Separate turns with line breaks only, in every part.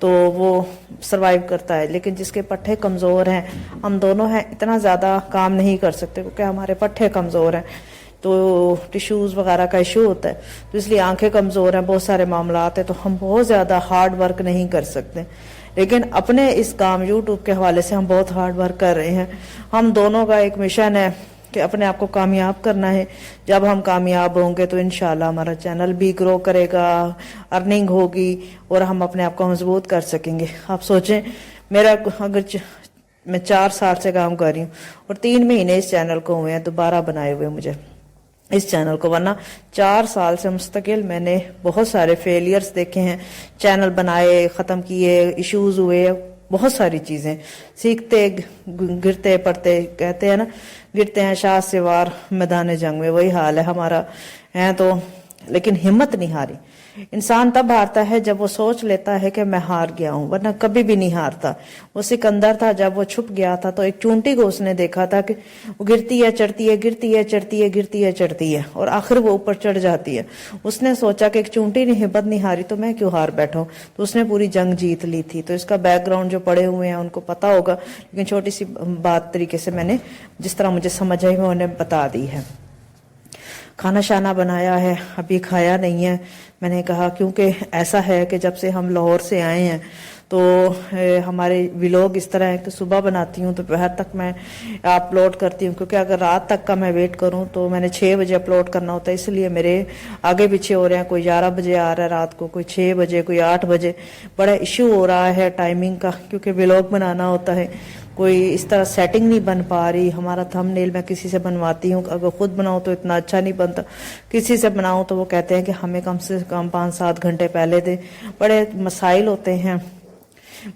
تو وہ سروائیو کرتا ہے، لیکن جس کے پٹھے کمزور ہیں، ہم دونوں ہیں، اتنا زیادہ کام نہیں کر سکتے کیونکہ ہمارے پٹھے کمزور ہیں، تو ٹیشوز وغیرہ کا ایشو ہوتا ہے، تو اس لیے آنکھیں کمزور ہیں، بہت سارے معاملات ہیں، تو ہم بہت زیادہ ہارڈ ورک نہیں کر سکتے. لیکن اپنے اس کام یوٹیوب کے حوالے سے ہم بہت ہارڈ ورک کر رہے ہیں. ہم دونوں کا ایک مشن ہے کہ اپنے آپ کو کامیاب کرنا ہے. جب ہم کامیاب ہوں گے تو انشاءاللہ ہمارا چینل بھی گرو کرے گا، ارننگ ہوگی، اور ہم اپنے آپ کو مضبوط کر سکیں گے. آپ سوچیں، میرا اگر میں 4 سال سے کام کر رہی ہوں اور 3 مہینے اس چینل کو ہوئے ہیں دوبارہ بنائے ہوئے مجھے اس چینل کو، ورنہ 4 سال سے مستقل میں نے بہت سارے فیلئرز دیکھے ہیں. چینل بنائے، ختم کیے، ایشوز ہوئے، بہت ساری چیزیں سیکھتے گرتے پڑتے، کہتے ہیں نا گرتے ہیں شاہ سے وار میدان جنگ میں، وہی حال ہے ہمارا ہے. تو لیکن ہمت نہیں ہاری. انسان تب ہارتا ہے جب وہ سوچ لیتا ہے کہ میں ہار گیا ہوں، ورنہ کبھی بھی نہیں ہارتا. وہ سکندر تھا، جب وہ چھپ گیا تھا تو ایک چونٹی کو اس نے دیکھا تھا کہ وہ گرتی ہے چڑھتی ہے، گرتی ہے چڑھتی ہے، گرتی ہے چڑھتی ہے، اور آخر وہ اوپر چڑھ جاتی ہے. اس نے سوچا کہ ایک چونٹی نے ہمت نہیں ہاری تو میں کیوں ہار بیٹھا ہوں، تو اس نے پوری جنگ جیت لی تھی. تو اس کا بیک گراؤنڈ جو پڑے ہوئے ہیں ان کو پتا ہوگا، لیکن چھوٹی سی بات طریقے سے میں نے جس طرح مجھے سمجھ آئی میں انہیں بتا دی ہے. کھانا شانا بنایا ہے، ابھی کھایا نہیں ہے. میں نے کہا کیونکہ ایسا ہے کہ جب سے ہم لاہور سے آئے ہیں تو ہمارے ویلوگ اس طرح ہے کہ صبح بناتی ہوں تو دوپہر تک میں اپلوڈ کرتی ہوں، کیونکہ اگر رات تک کا میں ویٹ کروں تو میں نے 6 بجے اپلوڈ کرنا ہوتا ہے. اس لیے میرے آگے پیچھے ہو رہے ہیں، کوئی 11 بجے آ رہا ہے رات کو، کوئی 6 بجے، کوئی 8 بجے. بڑا ایشو ہو رہا ہے ٹائمنگ کا، کیونکہ ویلوگ بنانا ہوتا ہے. کوئی اس طرح سیٹنگ نہیں بن پا رہی. ہمارا تھم نیل میں کسی سے بنواتی ہوں، اگر خود بناؤں تو اتنا اچھا نہیں بنتا، کسی سے بناؤں تو وہ کہتے ہیں کہ ہمیں کم سے کم 5-7 گھنٹے پہلے دے. بڑے مسائل ہوتے ہیں.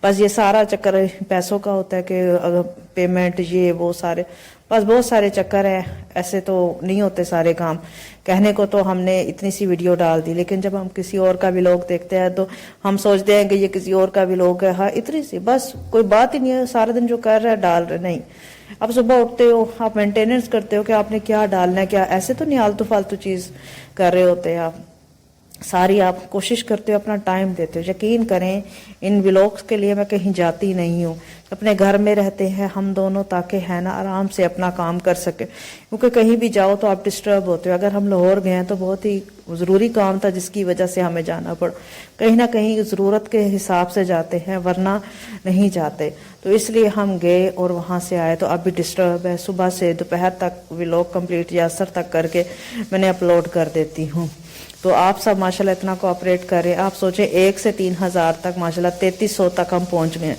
بس یہ سارا چکر پیسوں کا ہوتا ہے کہ اگر پیمنٹ یہ وہ سارے، بس بہت سارے چکر ہیں. ایسے تو نہیں ہوتے سارے کام. کہنے کو تو ہم نے اتنی سی ویڈیو ڈال دی، لیکن جب ہم کسی اور کا بھی لوگ دیکھتے ہیں تو ہم سوچتے ہیں کہ یہ کسی اور کا بھی لوگ ہے. ہاں اتنی سی بس، کوئی بات ہی نہیں ہے. سارا دن جو کر رہا ہے ڈال رہے نہیں. اب صبح اٹھتے ہو، آپ مینٹیننس کرتے ہو کہ آپ نے کیا ڈالنا ہے، کیا ایسے تو نہیں آلتو فالتو چیز کر رہے ہوتے آپ. ساری آپ کوشش کرتے ہو، اپنا ٹائم دیتے ہو. یقین کریں ان ولاگس کے لیے میں کہیں جاتی نہیں ہوں، اپنے گھر میں رہتے ہیں ہم دونوں تاکہ ہے نا آرام سے اپنا کام کر سکے. کیونکہ کہیں بھی جاؤ تو آپ ڈسٹرب ہوتے ہو. اگر ہم لاہور گئے ہیں تو بہت ہی ضروری کام تھا جس کی وجہ سے ہمیں جانا پڑا. کہیں نہ کہیں ضرورت کے حساب سے جاتے ہیں، ورنہ نہیں جاتے. تو اس لیے ہم گئے اور وہاں سے آئے تو اب بھی ڈسٹرب ہے. صبح سے دوپہر تک ولاگ کمپلیٹ یا اثر تک کر کے میں نے اپلوڈ کر دیتی ہوں. تو آپ سب ماشاءاللہ اتنا کوآپریٹ کر رہے ہیں. آپ سوچیں 1 سے 3,000 تک ماشاءاللہ 3,300 تک ہم پہنچ گئے ہیں.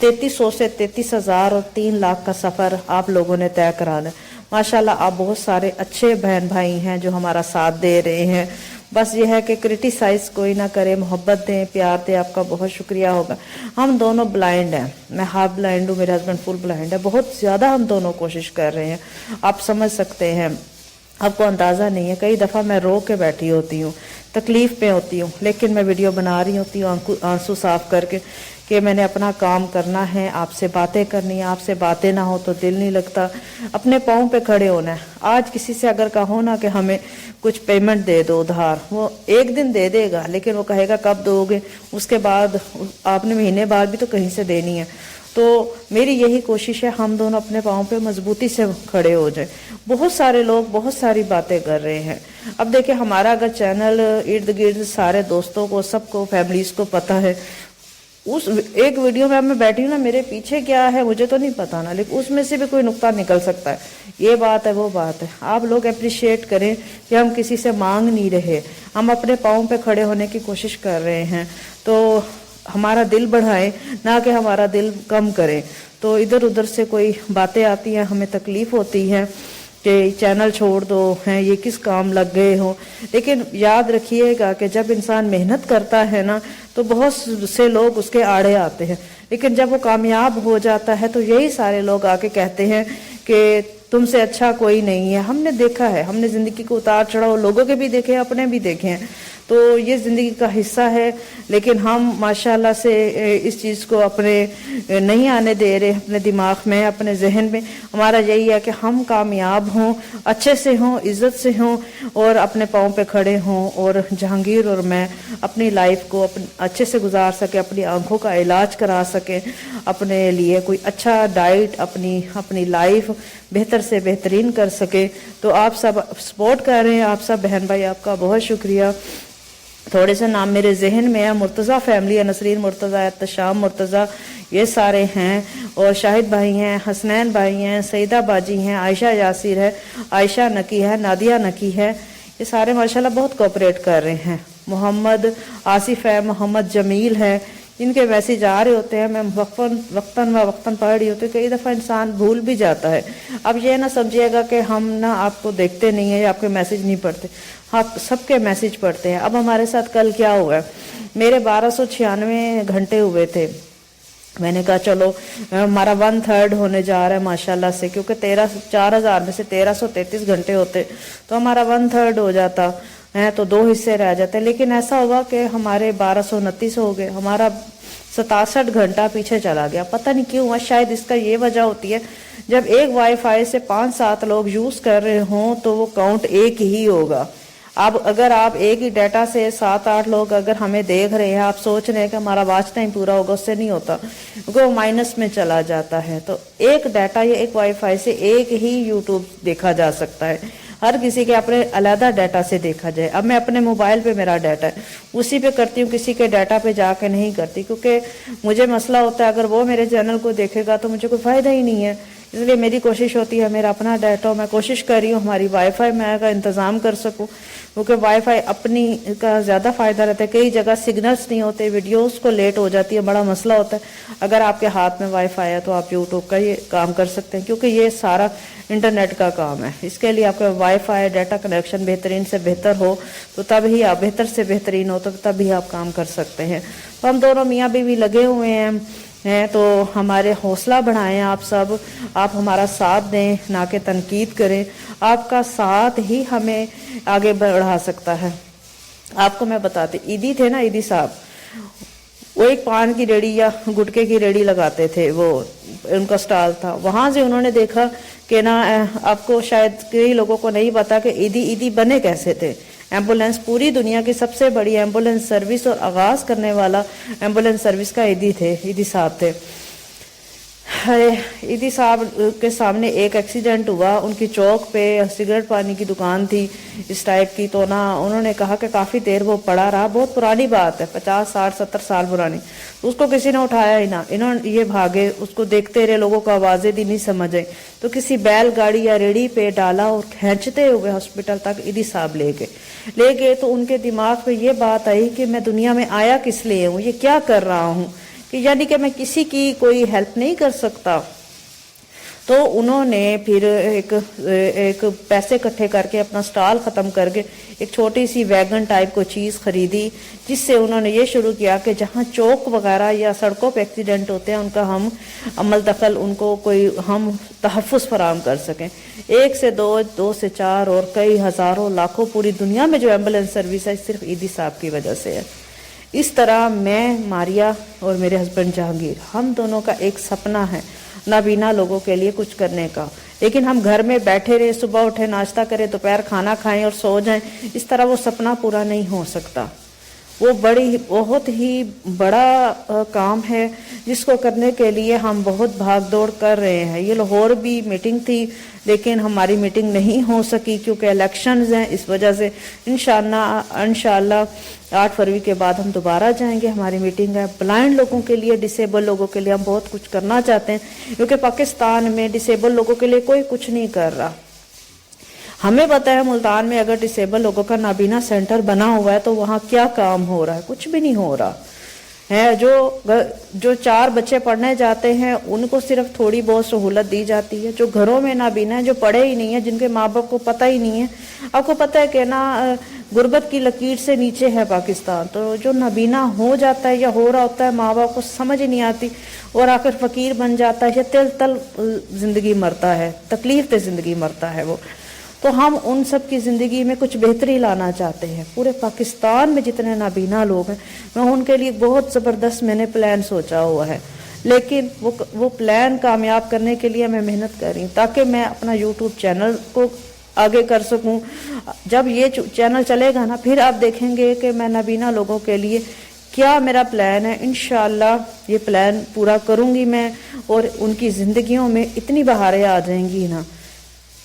3,300 سے 33,000 اور 3 لاکھ کا سفر آپ لوگوں نے طے کرانا ہے. ماشاءاللہ آپ بہت سارے اچھے بہن بھائی ہیں جو ہمارا ساتھ دے رہے ہیں. بس یہ ہے کہ کرٹیسائز کوئی نہ کرے، محبت دیں، پیار دیں. آپ کا بہت شکریہ ہوگا. ہم دونوں بلائنڈ ہیں، میں ہاف بلائنڈ ہوں، میرے ہسبینڈ فل بلائنڈ ہے. بہت زیادہ ہم دونوں کوشش کر رہے ہیں. آپ سمجھ سکتے ہیں، آپ کو اندازہ نہیں ہے. کئی دفعہ میں رو کے بیٹھی ہوتی ہوں، تکلیف پہ ہوتی ہوں، لیکن میں ویڈیو بنا رہی ہوتی ہوں آنسو صاف کر کے کہ میں نے اپنا کام کرنا ہے، آپ سے باتیں کرنی ہے. آپ سے باتیں نہ ہو تو دل نہیں لگتا. اپنے پاؤں پہ کھڑے ہونا ہے. آج کسی سے اگر کہو نا کہ ہمیں کچھ پیمنٹ دے دو ادھار، وہ ایک دن دے دے گا، لیکن وہ کہے گا کب دو گے. اس کے بعد آپ نے مہینے بعد بھی تو کہیں سے دینی ہے. تو میری یہی کوشش ہے ہم دونوں اپنے پاؤں پہ مضبوطی سے کھڑے ہو جائیں. بہت سارے لوگ بہت ساری باتیں کر رہے ہیں. اب دیکھیں ہمارا اگر چینل ارد گرد سارے دوستوں کو، سب کو، فیملیز کو پتہ ہے. اس ایک ویڈیو میں اب میں بیٹھی ہوں نا، میرے پیچھے کیا ہے مجھے تو نہیں پتا نا، لیکن اس میں سے بھی کوئی نقطہ نکل سکتا ہے. یہ بات ہے، وہ بات ہے. آپ لوگ اپریشیٹ کریں کہ ہم کسی سے مانگ نہیں رہے، ہم اپنے پاؤں پہ کھڑے ہونے کی کوشش کر رہے ہیں. تو ہمارا دل بڑھائیں، نہ کہ ہمارا دل کم کریں. تو ادھر ادھر سے کوئی باتیں آتی ہیں، ہمیں تکلیف ہوتی ہے کہ چینل چھوڑ دو ہیں، یہ کس کام لگ گئے ہو. لیکن یاد رکھیے گا کہ جب انسان محنت کرتا ہے نا تو بہت سے لوگ اس کے آڑے آتے ہیں، لیکن جب وہ کامیاب ہو جاتا ہے تو یہی سارے لوگ آ کے کہتے ہیں کہ تم سے اچھا کوئی نہیں ہے. ہم نے دیکھا ہے، ہم نے زندگی کو اتار چڑھاؤ لوگوں کے بھی دیکھے ہیں، اپنے بھی دیکھے ہیں. تو یہ زندگی کا حصہ ہے، لیکن ہم ماشاءاللہ سے اس چیز کو اپنے نہیں آنے دے رہے اپنے دماغ میں، اپنے ذہن میں۔ ہمارا یہی ہے کہ ہم کامیاب ہوں، اچھے سے ہوں، عزت سے ہوں، اور اپنے پاؤں پہ کھڑے ہوں، اور جہانگیر اور میں اپنی لائف کو اچھے سے گزار سکیں، اپنی آنکھوں کا علاج کرا سکیں، اپنے لیے کوئی اچھا ڈائٹ، اپنی لائف بہتر سے بہترین کر سکے۔ تو آپ سب سپورٹ کر رہے ہیں، آپ سب بہن بھائی، آپ کا بہت شکریہ۔ تھوڑے سے نام میرے ذہن میں ہے، مرتضیٰ فیملی ہے، نسرین مرتضیٰ، احتشام مرتضیٰ، یہ سارے ہیں، اور شاہد بھائی ہیں، حسنین بھائی ہیں، سیدہ باجی ہیں، عائشہ یاسر ہے، عائشہ نکی ہے، نادیہ نکی ہے، یہ سارے ماشاءاللہ بہت کوپریٹ کر رہے ہیں۔ محمد آصف ہے، محمد جمیل ہے، ان کے میسیج آ رہے ہوتے ہیں، میں وقتاً پڑھ رہی ہوتی ہوں، کئی دفعہ انسان بھول بھی جاتا ہے۔ اب یہ نہ سمجھیے گا کہ ہم نہ آپ کو دیکھتے نہیں ہیں یا آپ کے میسیج نہیں پڑھتے، آپ سب کے میسیج پڑھتے ہیں۔ اب ہمارے ساتھ کل کیا ہوا ہے، میرے 1296 گھنٹے ہوئے تھے، میں نے کہا چلو ہمارا 1/3 ہونے جا رہا ہے ماشاءاللہ سے، کیونکہ 4000 میں سے 1333 گھنٹے ہوتے تو ہمارا 1/3 ہو جاتا ہے، تو 2 حصے رہ جاتے، لیکن ایسا ہوا کہ ہمارے 1229 ہو گئے، ہمارا 67 گھنٹہ پیچھے چلا گیا۔ پتہ نہیں کیوں ہوا، شاید اس کا یہ وجہ ہوتی ہے جب ایک وائی فائی سے 5-7 لوگ یوز کر رہے ہوں تو وہ کاؤنٹ ایک ہی ہوگا۔ اب اگر آپ ایک ہی ڈیٹا سے 7-8 لوگ اگر ہمیں دیکھ رہے ہیں، آپ سوچ رہے ہیں کہ ہمارا واچ ٹائم پورا ہوگا، اس سے نہیں ہوتا، کیونکہ وہ مائنس میں چلا جاتا ہے۔ تو ایک ڈیٹا یا ایک وائی فائی سے ایک ہی یوٹیوب دیکھا جا سکتا ہے، ہر کسی کے اپنے علیحدہ ڈیٹا سے دیکھا جائے۔ اب میں اپنے موبائل پہ میرا ڈیٹا ہے، اسی پہ کرتی ہوں، کسی کے ڈیٹا پہ جا کے نہیں کرتی، کیونکہ مجھے مسئلہ ہوتا ہے اگر وہ میرے چینل کو دیکھے گا تو مجھے کوئی فائدہ ہی نہیں ہے، اس لیے میری کوشش ہوتی ہے میرا اپنا ڈیٹا ہو۔ میں کوشش کر رہی ہوں ہماری وائی فائی میں کا انتظام کر سکوں، کیونکہ وائی فائی اپنی کا زیادہ فائدہ رہتا ہے، کئی جگہ سگنلز نہیں ہوتے، ویڈیوز کو لیٹ ہو جاتی ہے، بڑا مسئلہ ہوتا ہے۔ اگر آپ کے ہاتھ میں وائی فائی ہے تو آپ یوٹیوب کا یہ کام کر سکتے ہیں، کیونکہ یہ سارا انٹرنیٹ کا کام ہے۔ اس کے لیے آپ کا وائی فائی ڈیٹا کنیکشن بہترین سے بہتر ہو تو تب ہی آپ بہتر سے بہترین ہو تو تب ہی آپ کام کر سکتے ہیں۔ تو ہم دونوں میاں بیوی لگے ہوئے ہیں، تو ہمارے حوصلہ بڑھائیں، آپ سب، آپ ہمارا ساتھ دیں، نہ کہ تنقید کریں۔ آپ کا ساتھ ہی ہمیں آگے بڑھا سکتا ہے۔ آپ کو میں بتاتی، عیدی تھے نا، عیدی صاحب، وہ ایک پان کی ریڑھی یا گٹکے کی ریڑھی لگاتے تھے، وہ ان کا سٹال تھا، وہاں سے انہوں نے دیکھا کہ نا، آپ کو شاید کئی لوگوں کو نہیں پتا کہ عیدی بنے کیسے تھے۔ ایمبولینس، پوری دنیا کی سب سے بڑی ایمبولینس سروس اور آغاز کرنے والا ایمبولینس سروس کا عیدی صاحب تھے۔ عیدی صاحب کے سامنے ایک ایکسیڈنٹ ہوا، ان کی چوک پہ سگریٹ پانی کی دکان تھی اس ٹائپ کی، تو نا انہوں نے کہا کہ کافی دیر وہ پڑا رہا، بہت پرانی بات ہے، 50 60 70 سال پرانی، اس کو کسی نے اٹھایا ہی نہ، یہ بھاگے، اس کو دیکھتے رہے، لوگوں کو آوازیں دی، نہیں سمجھ آئی، تو کسی بیل گاڑی یا ریڑھی پہ ڈالا اور کھینچتے ہوئے ہاسپٹل تک عیدی صاحب لے گئے۔ تو ان کے دماغ پہ یہ بات آئی کہ میں دنیا میں آیا کس لیے ہوں، یہ کیا کر رہا ہوں، کہ یعنی کہ میں کسی کی کوئی ہیلپ نہیں کر سکتا۔ تو انہوں نے پھر ایک پیسے اکٹھے کر کے اپنا سٹال ختم کر کے ایک چھوٹی سی ویگن ٹائپ کو چیز خریدی، جس سے انہوں نے یہ شروع کیا کہ جہاں چوک وغیرہ یا سڑکوں پہ ایکسیڈنٹ ہوتے ہیں ان کا ہم عمل دخل، ان کو کوئی ہم تحفظ فراہم کر سکیں۔ 1 سے 2، 2 سے 4 اور کئی ہزاروں لاکھوں پوری دنیا میں جو ایمبولینس سروس ہے صرف عیدی صاحب کی وجہ سے ہے۔ اس طرح میں، ماریا اور میرے ہسبینڈ جہانگیر، ہم دونوں کا ایک سپنا ہے نابینا لوگوں کے لیے کچھ کرنے کا، لیکن ہم گھر میں بیٹھے رہے، صبح اٹھے ناشتہ کریں، دوپہر کھانا کھائیں اور سو جائیں، اس طرح وہ سپنا پورا نہیں ہو سکتا۔ وہ بہت ہی بڑا کام ہے جس کو کرنے کے لیے ہم بہت بھاگ دوڑ کر رہے ہیں۔ یہ لاہور بھی میٹنگ تھی لیکن ہماری میٹنگ نہیں ہو سکی کیونکہ الیکشنز ہیں، اس وجہ سے انشاءاللہ 8 فروری کے بعد ہم دوبارہ جائیں گے، ہماری میٹنگ ہے۔ بلائنڈ لوگوں کے لیے، ڈسیبل لوگوں کے لیے ہم بہت کچھ کرنا چاہتے ہیں، کیونکہ پاکستان میں ڈسیبل لوگوں کے لیے کوئی کچھ نہیں کر رہا۔ ہمیں پتہ ہے ملتان میں اگر ڈسیبل لوگوں کا نابینا سینٹر بنا ہوا ہے تو وہاں کیا کام ہو رہا ہے، کچھ بھی نہیں ہو رہا ہے۔ جو 4 بچے پڑھنے جاتے ہیں ان کو صرف تھوڑی بہت سہولت دی جاتی ہے، جو گھروں میں نابینا ہے، جو پڑھے ہی نہیں ہیں، جن کے ماں باپ کو پتہ ہی نہیں ہے۔ آپ کو پتہ ہے کہ نا غربت کی لکیر سے نیچے ہے پاکستان، تو جو نابینا ہو جاتا ہے یا ہو رہا ہوتا ہے، ماں باپ کو سمجھ نہیں آتی اور آخر فقیر بن جاتا ہے، یا تل زندگی مرتا ہے، تکلیف سے زندگی مرتا ہے وہ۔ تو ہم ان سب کی زندگی میں کچھ بہتری لانا چاہتے ہیں. پورے پاکستان میں جتنے نابینا لوگ ہیں میں ان کے لیے بہت زبردست میں نے پلان سوچا ہوا ہے، لیکن وہ پلان کامیاب کرنے کے لیے میں محنت کر رہی ہوں تاکہ میں اپنا یوٹیوب چینل کو آگے کر سکوں. جب یہ چینل چلے گا نا پھر آپ دیکھیں گے کہ میں نابینا لوگوں کے لیے کیا میرا پلان ہے. انشاءاللہ یہ پلان پورا کروں گی میں، اور ان کی زندگیوں میں اتنی بہاریں آ جائیں گی نا.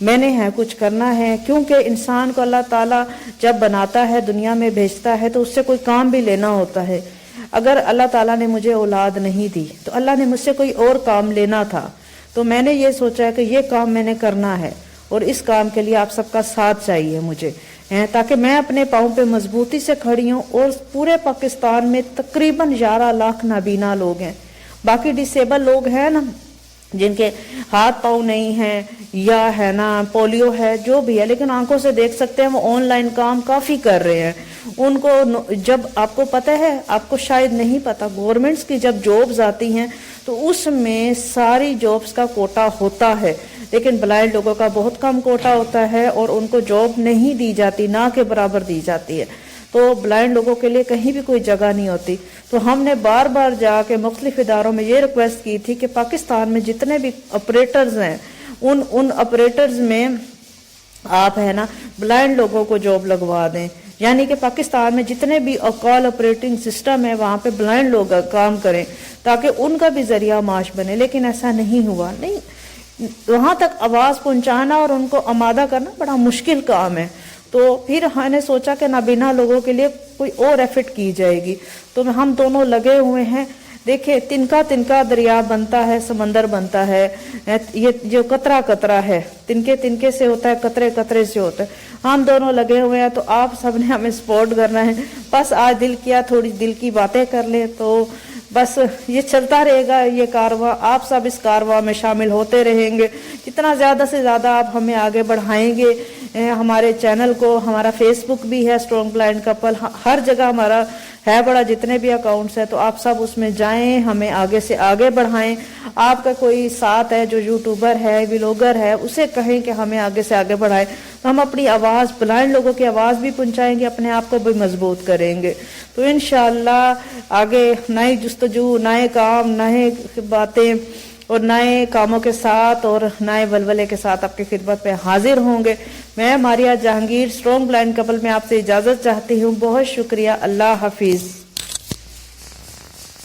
میں نے کچھ کرنا ہے، کیونکہ انسان کو اللہ تعالیٰ جب بناتا ہے دنیا میں بھیجتا ہے تو اس سے کوئی کام بھی لینا ہوتا ہے. اگر اللہ تعالیٰ نے مجھے اولاد نہیں دی تو اللہ نے مجھ سے کوئی اور کام لینا تھا، تو میں نے یہ سوچا کہ یہ کام میں نے کرنا ہے، اور اس کام کے لیے آپ سب کا ساتھ چاہیے مجھے، تاکہ میں اپنے پاؤں پہ مضبوطی سے کھڑی ہوں. اور پورے پاکستان میں تقریباً 11 لاکھ نابینا لوگ ہیں. باقی ڈسیبل لوگ ہیں نا، جن کے ہاتھ پاؤں نہیں ہیں یا ہے نا پولیو ہے، جو بھی ہے، لیکن آنکھوں سے دیکھ سکتے ہیں، وہ آن لائن کام کافی کر رہے ہیں. ان کو جب آپ کو پتہ ہے، آپ کو شاید نہیں پتا، گورنمنٹس کی جب جابز آتی ہیں تو اس میں ساری جابز کا کوٹا ہوتا ہے، لیکن بلائنڈ لوگوں کا بہت کم کوٹا ہوتا ہے اور ان کو جاب نہیں دی جاتی، نہ کے برابر دی جاتی ہے. تو بلائنڈ لوگوں کے لیے کہیں بھی کوئی جگہ نہیں ہوتی. تو ہم نے بار بار جا کے مختلف اداروں میں یہ ریکویسٹ کی تھی کہ پاکستان میں جتنے بھی آپریٹرز ہیں ان آپریٹرز میں آپ ہے نا بلائنڈ لوگوں کو جاب لگوا دیں. یعنی کہ پاکستان میں جتنے بھی کال آپریٹنگ سسٹم ہے وہاں پہ بلائنڈ لوگ کام کریں تاکہ ان کا بھی ذریعہ معاش بنے. لیکن ایسا نہیں ہوا. نہیں، وہاں تک آواز پہنچانا اور ان کو آمادہ کرنا بڑا مشکل کام ہے. تو پھر ہم نے سوچا کہ نابینا لوگوں کے لیے کوئی اور ایفٹ کی جائے گی. تو ہم دونوں لگے ہوئے ہیں. دیکھیں، تنکا تنکا دریا بنتا ہے، سمندر بنتا ہے. یہ جو قطرہ قطرہ ہے، تنکے تنکے سے ہوتا ہے، قطرے قطرے سے ہوتا ہے. ہم دونوں لگے ہوئے ہیں. تو آپ سب نے ہمیں سپورٹ کرنا ہے. بس آج دل کیا تھوڑی دل کی باتیں کر لیں، تو بس یہ چلتا رہے گا یہ کارواں. آپ سب اس کارواں میں شامل ہوتے رہیں گے. جتنا زیادہ سے زیادہ آپ ہمیں آگے بڑھائیں گے، ہمارے چینل کو، ہمارا فیس بک بھی ہے اسٹرانگ بلائنڈ کپل، ہر جگہ ہمارا ہے بڑا، جتنے بھی اکاؤنٹس ہیں، تو آپ سب اس میں جائیں، ہمیں آگے سے آگے بڑھائیں. آپ کا کوئی ساتھ ہے جو یوٹیوبر ہے، ولاگر ہے، اسے کہیں کہ ہمیں آگے سے آگے بڑھائے. تو ہم اپنی آواز، بلائنڈ لوگوں کی آواز بھی پہنچائیں گے، اپنے آپ کو بھی مضبوط کریں گے. تو انشاءاللہ آگے نئی جستجو، نئے کام، نئے باتیں اور نئے کاموں کے ساتھ اور نئے ولولے کے ساتھ آپ کی خدمت پہ حاضر ہوں گے. میں ماریہ جہانگیر اسٹرانگ بلائنڈ کپل میں آپ سے اجازت چاہتی ہوں. بہت شکریہ. اللہ حافظ.